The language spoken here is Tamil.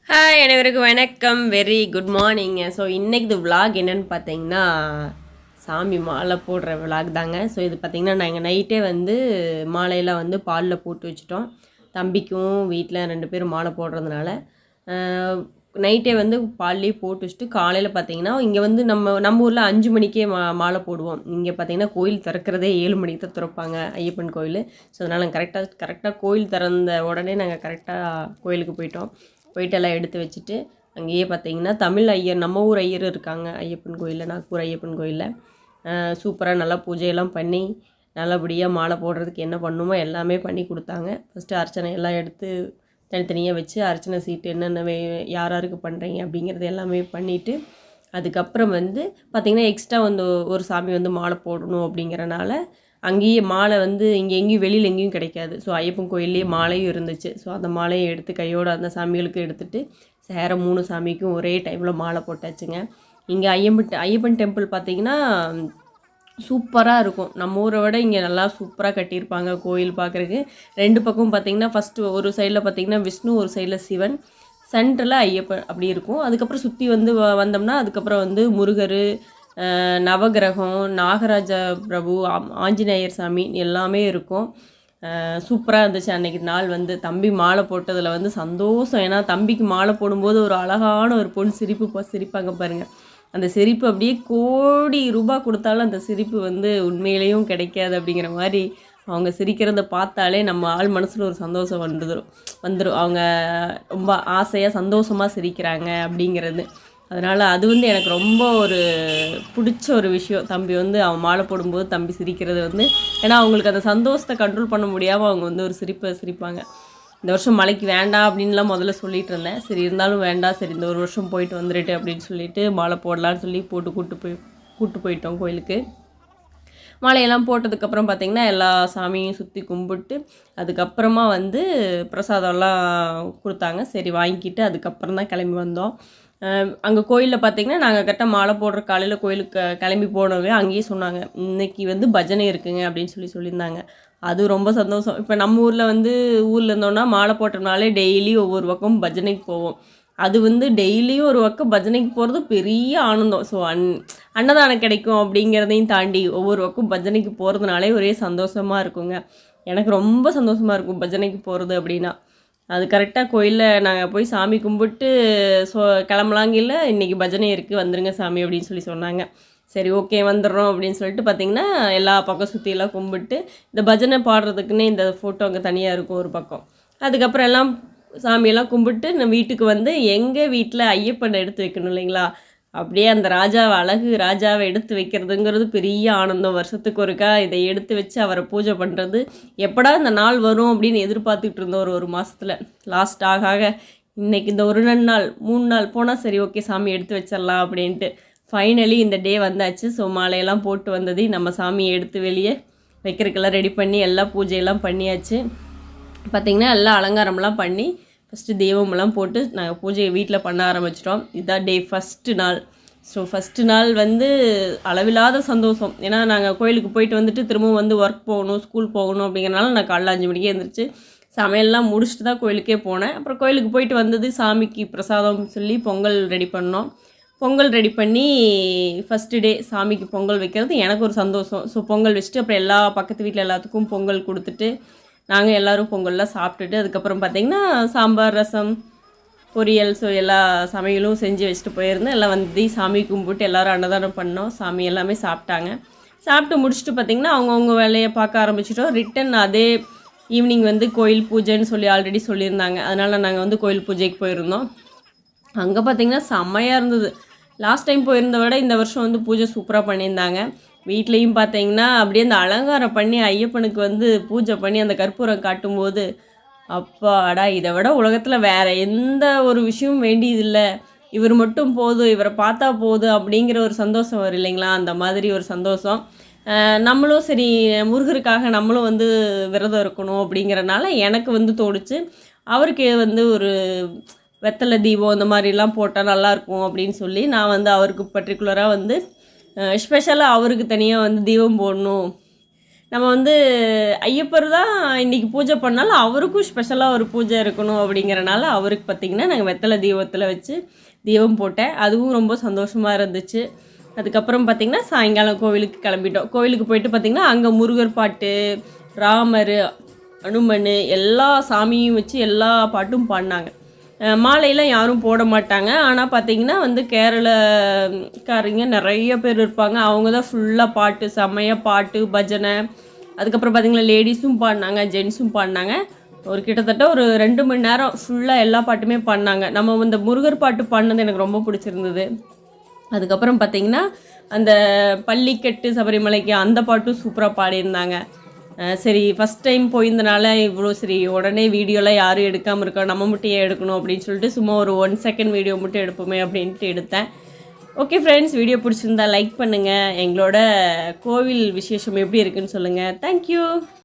ஹாய் அனைவருக்கும் வணக்கம். Very good morning. ஸோ இன்றைக்கி விலாக் என்னென்னு பார்த்தீங்கன்னா சாமி மாலை போடுற விலாக் தாங்க. ஸோ இது பார்த்திங்கன்னா நாங்கள் நைட்டே வந்து மாலையெல்லாம் வந்து பாலில் போட்டு வச்சுட்டோம். தம்பிக்கும் வீட்டில் 2 பேரும் மாலை போடுறதுனால நைட்டே வந்து பால்லேயே போட்டு வச்சுட்டு காலையில் பார்த்திங்கன்னா இங்கே வந்து நம்ம ஊரில் 5 மணிக்கே மாலை போடுவோம். இங்கே பார்த்திங்கன்னா கோயில் திறக்கிறதே 7 மணிக்கு தான் திறப்பாங்க, ஐயப்பன் கோயில். ஸோ அதனால் நாங்கள் கரெக்டாக கோயில் திறந்த உடனே நாங்கள் கரெக்டாக கோயிலுக்கு போயிட்டு எல்லாம் எடுத்து வச்சுட்டு அங்கேயே பார்த்தீங்கன்னா தமிழ் ஐயர், நம்ம ஊர் ஐயர் இருக்காங்க ஐயப்பன் கோயிலில், நாகூர் ஐயப்பன் கோயிலில். சூப்பராக நல்லா பூஜையெல்லாம் பண்ணி நல்லபடியாக மாலை போடுறதுக்கு என்ன பண்ணுமோ எல்லாமே பண்ணி கொடுத்தாங்க. ஃபஸ்ட்டு அர்ச்சனை எல்லாம் எடுத்து தனித்தனியாக வச்சு அர்ச்சனை சீட்டு என்னென்ன யாருக்கு பண்ணுறீங்க அப்படிங்கிறது எல்லாமே பண்ணிவிட்டு அதுக்கப்புறம் வந்து பார்த்திங்கன்னா எக்ஸ்ட்ரா வந்து ஒரு சாமி வந்து மாலை போடணும் அப்படிங்கிறனால அங்கேயே மாலை வந்து இங்கே எங்கேயும் வெளியில் எங்கேயும் கிடைக்காது. ஸோ ஐயப்பன் கோயிலே மாலையும் இருந்துச்சு. ஸோ அந்த மாலையை எடுத்து கையோடு அந்த சாமிகளுக்கு எடுத்துகிட்டு சேர 3 சாமிக்கும் ஒரே டைமில் மாலை போட்டாச்சுங்க. இங்கே ஐயப்பன் டெம்பிள் பார்த்திங்கன்னா சூப்பராக இருக்கும். நம்ம ஊரை விட இங்கே நல்லா சூப்பராக கட்டியிருப்பாங்க கோயில் பார்க்குறதுக்கு. 2 பக்கமும் பார்த்திங்கன்னா ஃபஸ்ட்டு ஒரு சைடில் பார்த்திங்கன்னா விஷ்ணு, ஒரு சைடில் சிவன், சென்டரில் ஐயப்பன் அப்படி இருக்கும். அதுக்கப்புறம் சுற்றி வந்து வந்தோம்னா அதுக்கப்புறம் வந்து முருகர், நவகிரகம், நாகராஜ பிரபு, ஆஞ்சநேயர் சாமி எல்லாமே இருக்கும். சூப்பராக இருந்துச்சு அன்றைக்கி நாள். வந்து தம்பி மாலை போட்டதில் வந்து சந்தோஷம். ஏன்னா தம்பிக்கு மாலை போடும்போது ஒரு அழகான ஒரு பொண்ணு சிரிப்பாங்க பாருங்கள். அந்த சிரிப்பு அப்படியே கோடி ரூபாய் கொடுத்தாலும் அந்த சிரிப்பு வந்து உண்மையிலேயும் கிடைக்காது அப்படிங்கிற மாதிரி அவங்க சிரிக்கிறத பார்த்தாலே நம்ம ஆள் மனசில் ஒரு சந்தோஷம் வந்துடும். அவங்க ரொம்ப ஆசையாக சந்தோஷமாக சிரிக்கிறாங்க அப்படிங்கிறது. அதனால் அது வந்து எனக்கு ரொம்ப ஒரு பிடிச்ச ஒரு விஷயம். தம்பி வந்து அவன் மாலை போடும்போது தம்பி சிரிக்கிறது வந்து, ஏன்னா அவங்களுக்கு அந்த சந்தோஷத்தை கண்ட்ரோல் பண்ண முடியாமல் அவங்க வந்து ஒரு சிரிப்பாங்க. இந்த வருஷம் மலைக்கு வேண்டாம் அப்படின்லாம் முதல்ல சொல்லிகிட்டு இருந்தேன். சரி இருந்தாலும் வேண்டாம், சரி இந்த ஒரு வருஷம் போயிட்டு வந்துட்டு அப்படின்னு சொல்லிட்டு மாலை போடலான்னு சொல்லி கூப்பிட்டு போயிட்டோம் கோயிலுக்கு. மாலையெல்லாம் போட்டதுக்கப்புறம் பார்த்திங்கன்னா எல்லா சாமியும் சுற்றி கும்பிட்டு அதுக்கப்புறமா வந்து பிரசாதம்லாம் கொடுத்தாங்க. சரி வாங்கிக்கிட்டு அதுக்கப்புறம் தான் கிளம்பி வந்தோம். அங்கே கோயிலில் பார்த்திங்கன்னா நாங்கள் கரெக்டாக மாலை போடுற காலையில் கோயிலுக்கு கிளம்பி போனவே அங்கேயே சொன்னாங்க, இன்றைக்கி வந்து பஜனை இருக்குங்க அப்படின்னு சொல்லியிருந்தாங்க. அது ரொம்ப சந்தோஷம். இப்போ நம்ம ஊரில் வந்து ஊரில் இருந்தோன்னா மாலை போட்டோம்னாலே டெய்லி ஒவ்வொரு பக்கம் பஜனைக்கு போவோம். அது வந்து டெய்லியும் ஒரு பக்கம் பஜனைக்கு போகிறது பெரிய ஆனந்தம். ஸோ அன்னதானம் கிடைக்கும் அப்படிங்கிறதையும் தாண்டி ஒவ்வொரு பக்கம் பஜனைக்கு போகிறதுனாலே ஒரே சந்தோஷமாக இருக்குங்க. எனக்கு ரொம்ப சந்தோஷமாக இருக்கும் பஜனைக்கு போகிறது அப்படின்னா. அது கரெக்டாக கோயிலில் நாங்கள் போய் சாமி கும்பிட்டு கிளம்பலாங்கில்ல, இன்றைக்கி பஜனை இருக்குது வந்துடுங்க சாமி அப்படின்னு சொன்னாங்க. சரி ஓகே வந்துடுறோம் அப்படின்னு சொல்லிட்டு பார்த்திங்கன்னா எல்லா பக்கம் சுற்றியெல்லாம் கும்பிட்டு இந்த பஜனை பாடுறதுக்குன்னே இந்த ஃபோட்டோ அங்கே தனியாக இருக்கும் ஒரு பக்கம். அதுக்கப்புறம் எல்லாம் சாமியெல்லாம் கும்பிட்டு நான் வீட்டுக்கு வந்து எங்கள் வீட்டில் ஐயப்பனை எடுத்து வைக்கணும் இல்லைங்களா, அப்படியே அந்த அழகு ராஜாவை எடுத்து வைக்கிறதுங்கிறது பெரிய ஆனந்தம். வருஷத்துக்கு ஒருக்கா இதை எடுத்து வச்சு அவரை பூஜை பண்ணுறது, எப்படா இந்த நாள் வரும் அப்படின்னு எதிர்பார்த்துக்கிட்டு இருந்தோம் ஒரு மாதத்தில். லாஸ்ட் ஆக இன்றைக்கி இந்த ஒரு 2 நாள் 3 நாள் போனால் சரி ஓகே சாமி எடுத்து வச்சிடலாம் அப்படின்ட்டு ஃபைனலி இந்த டே வந்தாச்சு. ஸோ மாலையெல்லாம் போட்டு வந்தது நம்ம சாமியை எடுத்து வெளியே வைக்கிறதுக்கெல்லாம் ரெடி பண்ணி எல்லாம் பூஜையெல்லாம் பண்ணியாச்சு. பார்த்திங்கன்னா எல்லாம் அலங்காரம்லாம் பண்ணி ஃபஸ்ட்டு தெய்வமெல்லாம் போட்டு நாங்கள் பூஜையை வீட்டில் பண்ண ஆரம்பிச்சிட்டோம். இதுதான் டே ஃபஸ்ட்டு நாள். ஸோ ஃபஸ்ட்டு நாள் வந்து அளவில்லாத சந்தோஷம். ஏன்னா நாங்கள் கோயிலுக்கு போயிட்டு வந்துட்டு திரும்பவும் வந்து ஒர்க் போகணும், ஸ்கூல் போகணும் அப்படிங்கிறனால நான் காலைல 5 மணிக்கே எழுந்திரிச்சு சமையல்லாம் முடிச்சுட்டு தான் கோயிலுக்கே போனேன். அப்புறம் கோயிலுக்கு போயிட்டு வந்தது சாமிக்கு பிரசாதம் சொல்லி பொங்கல் ரெடி பண்ணோம். பொங்கல் ரெடி பண்ணி ஃபஸ்ட்டு டே சாமிக்கு பொங்கல் வைக்கிறது எனக்கு ஒரு சந்தோஷம். ஸோ பொங்கல் வச்சுட்டு அப்புறம் எல்லா பக்கத்து வீட்டில் எல்லாத்துக்கும் பொங்கல் கொடுத்துட்டு நாங்கள் எல்லோரும் பொங்கல்லாம் சாப்பிட்டுட்டு அதுக்கப்புறம் பார்த்திங்கன்னா சாம்பார், ரசம், பொரியல், ஸோ எல்லா சமையலும் செஞ்சு வச்சுட்டு போயிருந்தேன். எல்லாம் வந்து சாமி கும்பிட்டு எல்லோரும் அன்னதானம் பண்ணோம். சாமி எல்லாமே சாப்பிட்டாங்க. சாப்பிட்டு முடிச்சுட்டு பார்த்திங்கன்னா அவங்கவுங்க வேலையை பார்க்க ஆரம்பிச்சிட்டோம். ரிட்டன் அதே ஈவினிங் வந்து கோயில் பூஜைன்னு சொல்லி ஆல்ரெடி சொல்லியிருந்தாங்க. அதனால் நாங்கள் வந்து கோயில் பூஜைக்கு போயிருந்தோம். அங்கே பார்த்திங்கன்னா செம்மையாக இருந்தது. லாஸ்ட் டைம் போயிருந்த விட இந்த வருஷம் வந்து பூஜை சூப்பராக பண்ணியிருந்தாங்க. வீட்லேயும் பார்த்தீங்கன்னா அப்படியே அந்த அலங்காரம் பண்ணி ஐயப்பனுக்கு வந்து பூஜை பண்ணி அந்த கற்பூரம் காட்டும்போது அப்பாடா, இதை விட உலகத்தில் வேறு எந்த ஒரு விஷயமும் வேண்டியதில்லை, இவர் மட்டும் போதும், இவரை பார்த்தா போதும் அப்படிங்கிற ஒரு சந்தோஷம் வரும் இல்லைங்களா. அந்த மாதிரி ஒரு சந்தோஷம். நம்மளும் சரி முருகருக்காக நம்மளும் வந்து விரதம் இருக்கணும் அப்படிங்கிறனால எனக்கு வந்து தோணுச்சு, அவருக்கு வந்து ஒரு வெத்தலை தீபம் இந்த மாதிரிலாம் போட்டால் நல்லாயிருக்கும் அப்படின்னு சொல்லி நான் வந்து அவருக்கு பர்டிகுலராக வந்து ஸ்பெஷலாக அவருக்கு தனியாக வந்து தீபம் போடணும், நம்ம வந்து ஐயப்பர் தான் இன்றைக்கி பூஜை பண்ணாலும் அவருக்கும் ஸ்பெஷலாக ஒரு பூஜை இருக்கணும் அப்படிங்கிறனால அவருக்கு பார்த்திங்கன்னா நாங்கள் வெத்தலை தீபத்தில் வச்சு தீபம் போட்டேன். அதுவும் ரொம்ப சந்தோஷமாக இருந்துச்சு. அதுக்கப்புறம் பார்த்திங்கன்னா சாயங்காலம் கோவிலுக்கு கிளம்பிட்டோம். கோவிலுக்கு போயிட்டு பார்த்திங்கன்னா அங்கே முருகர் பாட்டு, ராமர், அனுமன் எல்லா சாமியும் வச்சு எல்லா பாட்டும் பாடினாங்க. மாலையெல்லாம் யாரும் போட மாட்டாங்க. ஆனால் பார்த்திங்கன்னா வந்து கேரளக்காரங்க நிறைய பேர் இருப்பாங்க. அவங்க தான் ஃபுல்லாக பாட்டு, செம்மையாக பாட்டு, பஜனை. அதுக்கப்புறம் பார்த்திங்கன்னா லேடிஸும் பாடினாங்க, ஜென்ஸும் பாடினாங்க. கிட்டத்தட்ட ஒரு 2 மணி நேரம் ஃபுல்லாக எல்லா பாட்டுமே பாடினாங்க. நம்ம இந்த முருகர் பாட்டு பாடினது எனக்கு ரொம்ப பிடிச்சிருந்தது. அதுக்கப்புறம் பார்த்திங்கன்னா அந்த பள்ளிக்கட்டு சபரிமலைக்கு அந்த பாட்டும் சூப்பராக பாடியிருந்தாங்க. சரி ஃபஸ்ட் டைம் போயிருந்தனால இவ்வளோ சரி உடனே வீடியோலாம் யாரும் எடுக்காமல் இருக்கோம், நம்ம மட்டும் ஏன் எடுக்கணும் அப்படின்னு சொல்லிட்டு சும்மா ஒரு 1 செகண்ட் வீடியோ மட்டும் எடுப்போமே அப்படின்ட்டு எடுத்தேன். ஓகே ஃப்ரெண்ட்ஸ், வீடியோ பிடிச்சிருந்தா லைக் பண்ணுங்கள். எங்களோட கோவில் விசேஷம் எப்படி இருக்குன்னு சொல்லுங்கள். தேங்க்யூ.